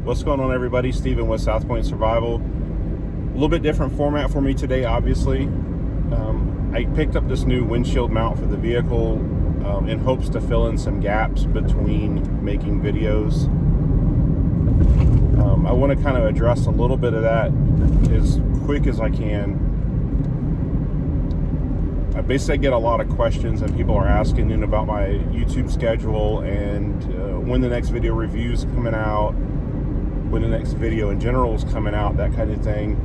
What's going on, everybody? Steven with South Point Survival. A little bit different format for me today, obviously. I picked up this new windshield mount for the vehicle in hopes to fill in some gaps between making videos. I want to kind of address a little bit of that as quick as I can. I basically get a lot of questions and people are asking about my YouTube schedule and when the next video review is coming out, when the next video in general is coming out, that kind of thing.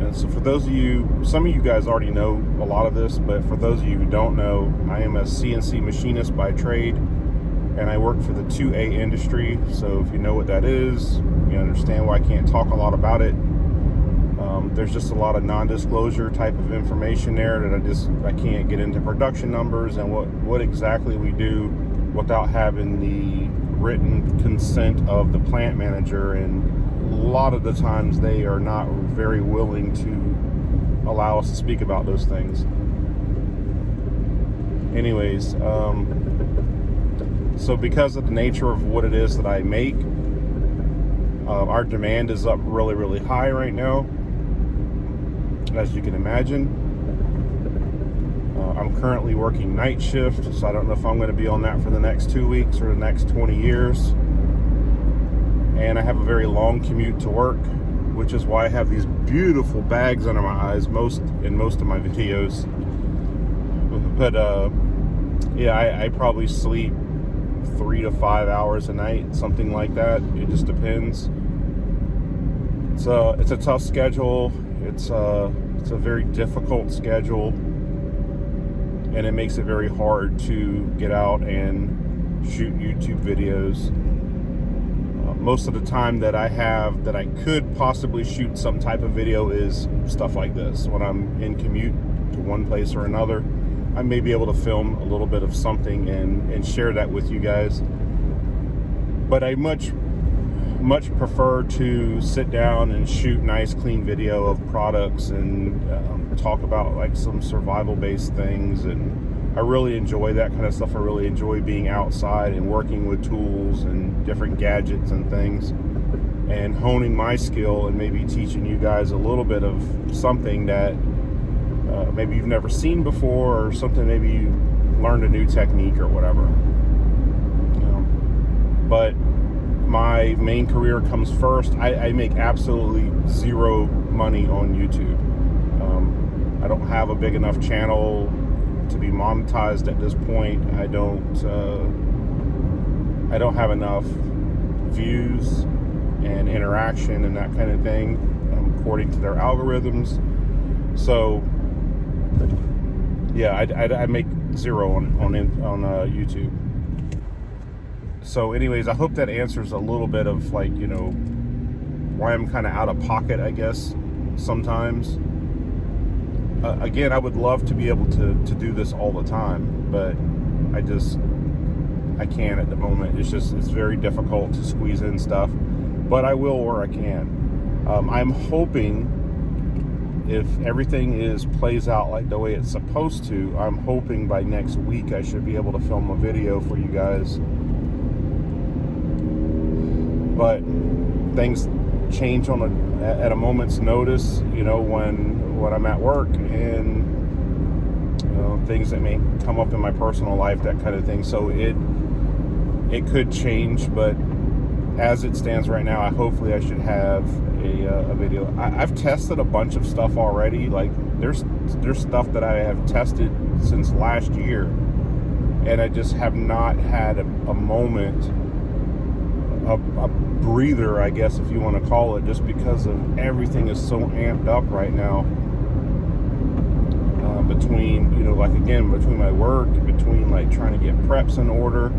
And so for those of you, some of you guys already know a lot of this, but for those of you who don't know, I am a CNC machinist by trade, and I work for the 2A industry. So if you know what that is, you understand why I can't talk a lot about it. There's just a lot of non-disclosure type of information there that I can't get into production numbers and what exactly we do without having the written consent of the plant manager, and a lot of the times they are not very willing to allow us to speak about those things. Anyways, so because of the nature of what it is that I make, our demand is up really, really high right now, as you can imagine. I'm currently working night shift, so I don't know if I'm going to be on that for the next 2 weeks or the next 20 years. And I have a very long commute to work, which is why I have these beautiful bags under my eyes in most of my videos. But yeah, I probably sleep 3 to 5 hours a night, something like that. It just depends. So it's a tough schedule. It's a very difficult schedule, and it makes it very hard to get out and shoot YouTube videos. Most of the time that I have that I could possibly shoot some type of video is stuff like this. When I'm in commute to one place or another, I may be able to film a little bit of something and share that with you guys. But I much prefer to sit down and shoot nice clean video of products and talk about like some survival based things, and I really enjoy that kind of stuff. I really enjoy being outside and working with tools and different gadgets and things and honing my skill and maybe teaching you guys a little bit of something that maybe you've never seen before, or something maybe you learned a new technique or whatever. But my main career comes first. I make absolutely zero money on YouTube. I don't have a big enough channel to be monetized at this point. I don't have enough views and interaction and that kind of thing, according to their algorithms. So yeah, I make zero on YouTube. So anyways, I hope that answers a little bit of why I'm kind of out of pocket, I guess, sometimes. Again, I would love to be able to do this all the time, but I can't at the moment. It's very difficult to squeeze in stuff, but I will where I can. I'm hoping, if everything plays out like the way it's supposed to, I'm hoping by next week I should be able to film a video for you guys. But things change at a moment's notice, when I'm at work, and things that may come up in my personal life, that kind of thing. So it could change, but as it stands right now, hopefully I should have a video. I've tested a bunch of stuff already. Like there's stuff that I have tested since last year, and I just have not had a moment, a breather, I guess, if you want to call it, just because of everything is so amped up right now. Between between my work, between trying to get preps in order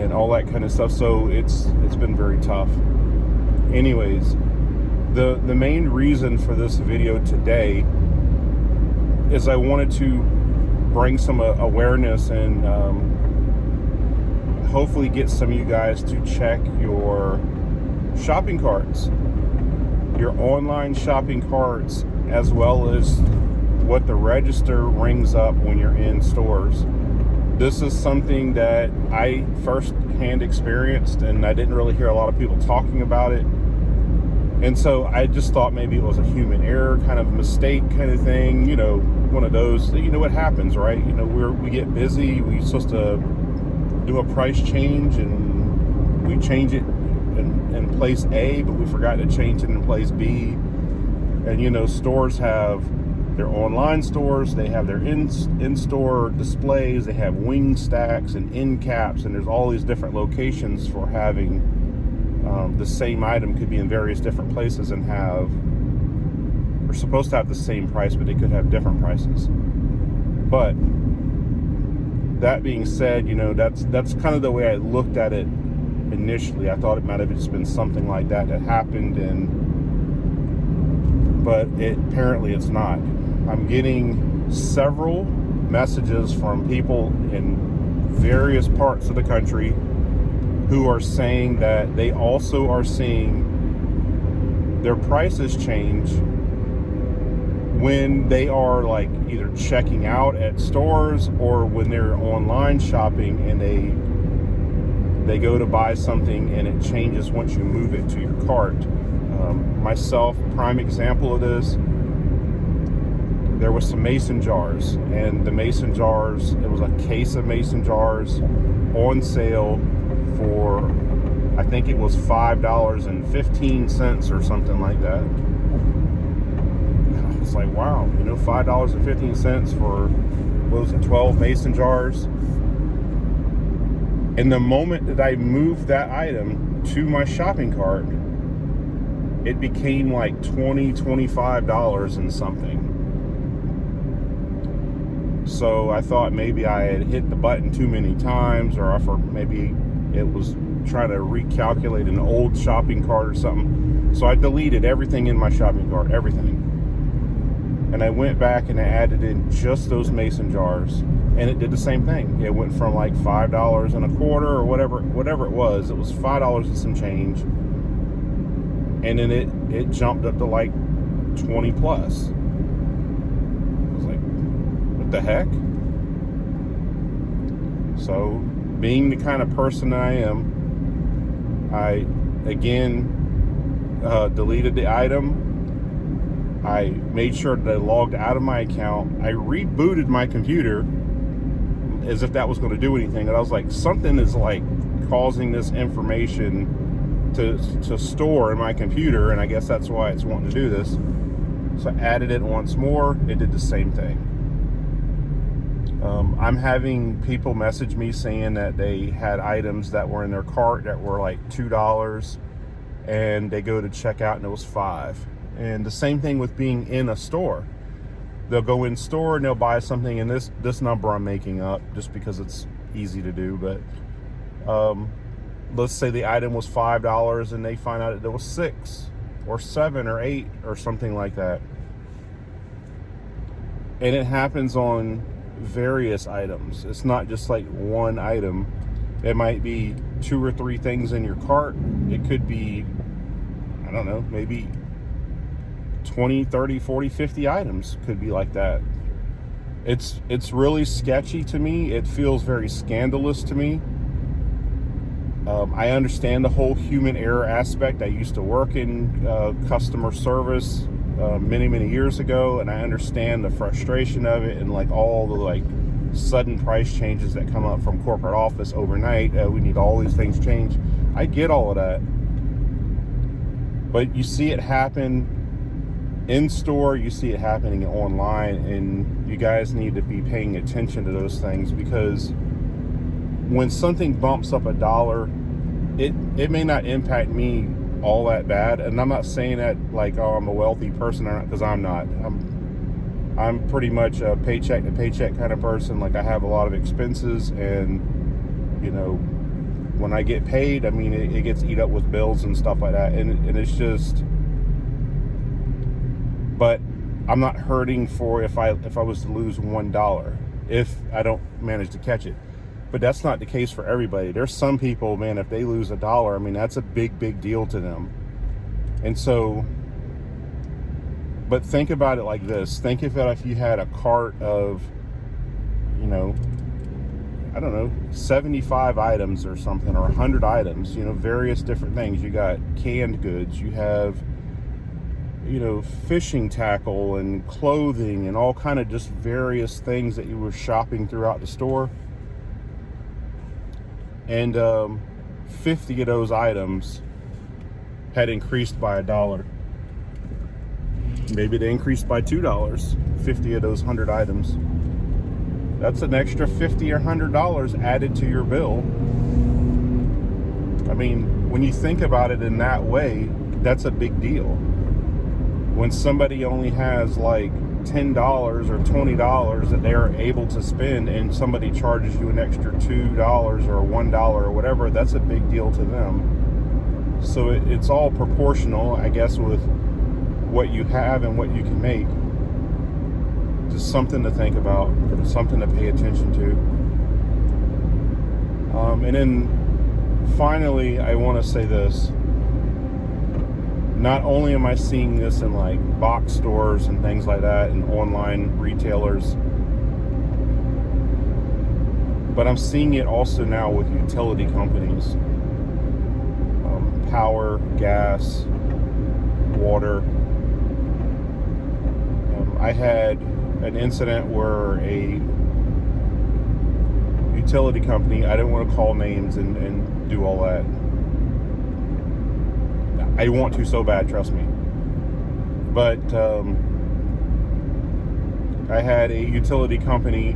and all that kind of stuff. So it's been very tough. Anyways, the main reason for this video today is I wanted to bring some awareness and hopefully get some of you guys to check your shopping carts, your online shopping carts, as well as what the register rings up when you're in stores. this is something that I firsthand experienced, and I didn't really hear a lot of people talking about it. And so I just thought maybe it was a human error kind of mistake kind of thing, one of those, what happens, right? We get busy, we're supposed to do a price change, and we change it in place A, but we forgot to change it in place B. And stores have their online stores, they have their in-store displays, they have wing stacks and end caps, and there's all these different locations for having the same item could be in various different places and we're supposed to have the same price, but they could have different prices. But that being said, that's kind of the way I looked at it initially. I thought it might have just been something like that happened, but apparently it's not. I'm getting several messages from people in various parts of the country who are saying that they also are seeing their prices change when they are like either checking out at stores or when they're online shopping and they go to buy something and it changes once you move it to your cart. Myself, prime example of this, there was some mason jars, and the mason jars, it was a case of mason jars on sale for, I think it was $5.15 or something like that. And I was like, wow, $5.15 for, what was it, 12 mason jars? And the moment that I moved that item to my shopping cart, it became like $25 and something. So I thought maybe I had hit the button too many times, or maybe it was trying to recalculate an old shopping cart or something. So I deleted everything in my shopping cart, everything. And I went back and I added in just those mason jars, and it did the same thing. It went from like $5.25 or whatever it was. It was $5 and some change. And then it jumped up to like 20 plus. I was like, what the heck? So, being the kind of person that I am, I again deleted the item. I made sure that I logged out of my account. I rebooted my computer as if that was going to do anything. And I was like, something is like causing this information to store in my computer, and I guess that's why it's wanting to do this. So I added it once more. It did the same thing. I'm having people message me saying that they had items that were in their cart that were like $2, and they go to check out and it was $5. And the same thing with being in a store. They'll go in store and they'll buy something, and this number I'm making up just because it's easy to do, but let's say the item was $5 and they find out that it was $6 or $7 or $8 or something like that. And it happens on various items. It's not just like one item. It might be 2 or 3 things in your cart. It could be, I don't know, maybe 20, 30, 40, 50 items could be like that. It's really sketchy to me. It feels very scandalous to me. I understand the whole human error aspect. I used to work in customer service many years ago, and I understand the frustration of it and like all the like sudden price changes that come up from corporate office overnight. We need all these things changed. I get all of that, but you see it happen in store, you see it happening online, and you guys need to be paying attention to those things, because when something bumps up $1, it may not impact me all that bad. And I'm not saying that like, oh, I'm a wealthy person or not, because I'm not. I'm pretty much a paycheck to paycheck kind of person. Like, I have a lot of expenses, and when I get paid, I mean, it gets eat up with bills and stuff like that, and it's just. But I'm not hurting for if I was to lose $1 if I don't manage to catch it. But that's not the case for everybody. There's some people, man, if they lose $1, I mean, that's a big deal to them. And so, but think about it like this. Think of it if you had a cart of, I don't know, 75 items or something, or 100 items, various different things. You got canned goods, you have, fishing tackle and clothing and all kind of just various things that you were shopping throughout the store. And 50 of those items had increased by $1. Maybe they increased by $2, 50 of those 100 items. That's an extra $50 or $100 added to your bill. I mean, when you think about it in that way, that's a big deal. When somebody only has like $10 or $20 that they are able to spend, and somebody charges you an extra $2 or $1 or whatever, that's a big deal to them. So it's all proportional, I guess, with what you have and what you can make. Just something to think about, something to pay attention to. And then finally, I want to say this. Not only am I seeing this in like box stores and things like that and online retailers, but I'm seeing it also now with utility companies. Power, gas, water. I had an incident where a utility company, I don't want to call names and do all that. I want to so bad, trust me. But I had a utility company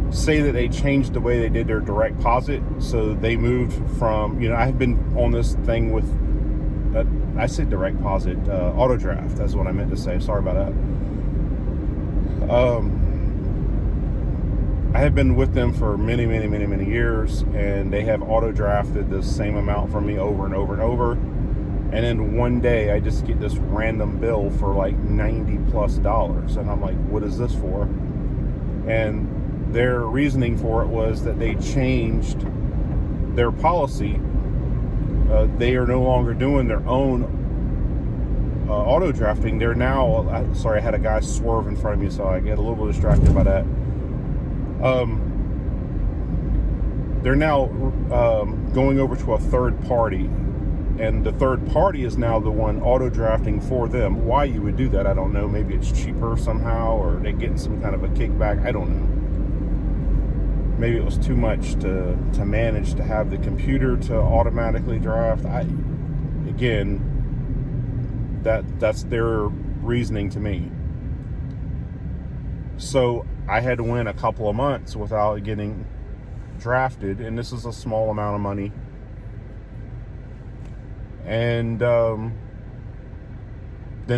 say that they changed the way they did their direct deposit. So they moved from, I've been on this thing with, I said direct deposit, auto draft. That's what I meant to say. Sorry about that. I have been with them for many, many, many, many years, and they have auto drafted the same amount from me over and over and over. And then one day I just get this random bill for like $90+. And I'm like, what is this for? And their reasoning for it was that they changed their policy. They are no longer doing their own auto drafting. They're now, sorry, I had a guy swerve in front of me, so I get a little bit distracted by that. They're now going over to a third party, and the third party is now the one auto drafting for them. Why you would do that, I don't know. Maybe it's cheaper somehow, or they're getting some kind of a kickback. I don't know. Maybe it was too much to manage to have the computer to automatically draft. That's their reasoning to me. So I had to win a couple of months without getting drafted, and this is a small amount of money. And then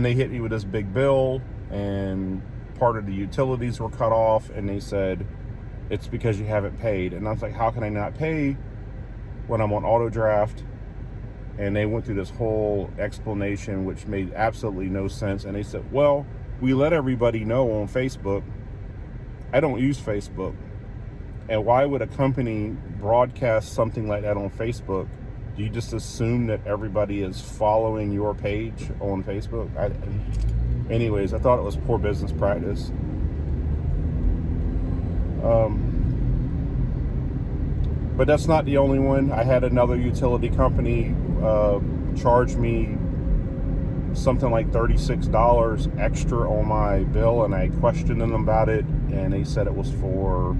they hit me with this big bill, and part of the utilities were cut off, and they said, it's because you haven't paid. And I was like, how can I not pay when I'm on auto draft? And they went through this whole explanation, which made absolutely no sense. And they said, well, we let everybody know on Facebook. I don't use Facebook. And why would a company broadcast something like that on Facebook? Do you just assume that everybody is following your page on Facebook? Anyways, I thought it was poor business practice. But that's not the only one. I had another utility company charge me something like $36 extra on my bill, and I questioned them about it, and they said it was for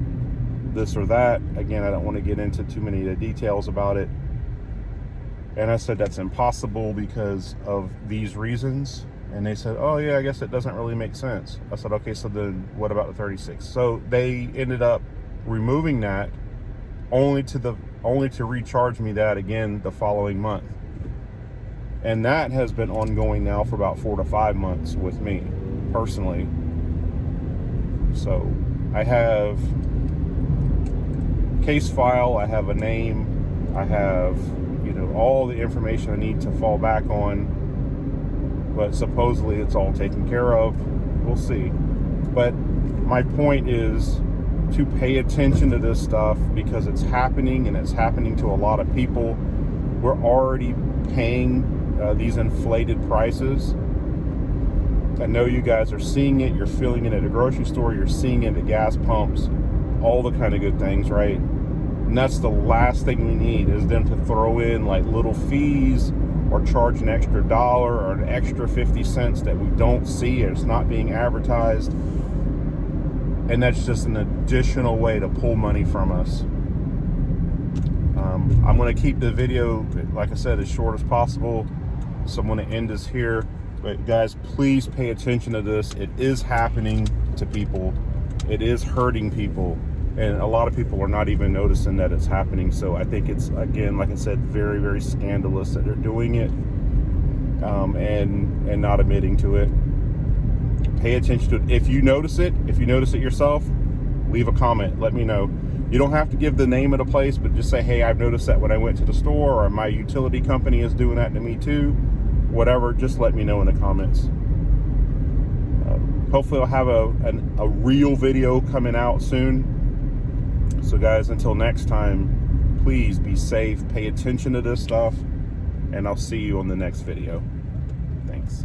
this or that. Again, I don't want to get into too many of the details about it. And I said, that's impossible because of these reasons. And they said, oh yeah, I guess it doesn't really make sense. I said, okay, so then what about the 36? So they ended up removing that only to recharge me that again the following month. And that has been ongoing now for about 4 to 5 months with me personally. So I have case file, I have a name, I have, all the information I need to fall back on, but supposedly it's all taken care of. We'll see. But my point is to pay attention to this stuff because it's happening, and it's happening to a lot of people. We're already paying these inflated prices. I know you guys are seeing it. You're feeling it at a grocery store. You're seeing it at gas pumps. all the kind of good things, right? And that's the last thing we need, is them to throw in like little fees or charge an extra dollar or an extra 50 cents that we don't see, and it's not being advertised. And that's just an additional way to pull money from us. I'm going to keep the video, like I said, as short as possible. So I'm going to end this here. But guys, please pay attention to this. It is happening to people. It is hurting people. And a lot of people are not even noticing that it's happening. So I think it's, again, like I said, very, very scandalous that they're doing it, and not admitting to it. Pay attention to it. If you notice it yourself, leave a comment. Let me know. You don't have to give the name of the place, but just say, hey, I've noticed that when I went to the store, or my utility company is doing that to me too. Whatever, just let me know in the comments. Hopefully I'll have a real video coming out soon. So guys, until next time, please be safe, pay attention to this stuff, and I'll see you on the next video. Thanks.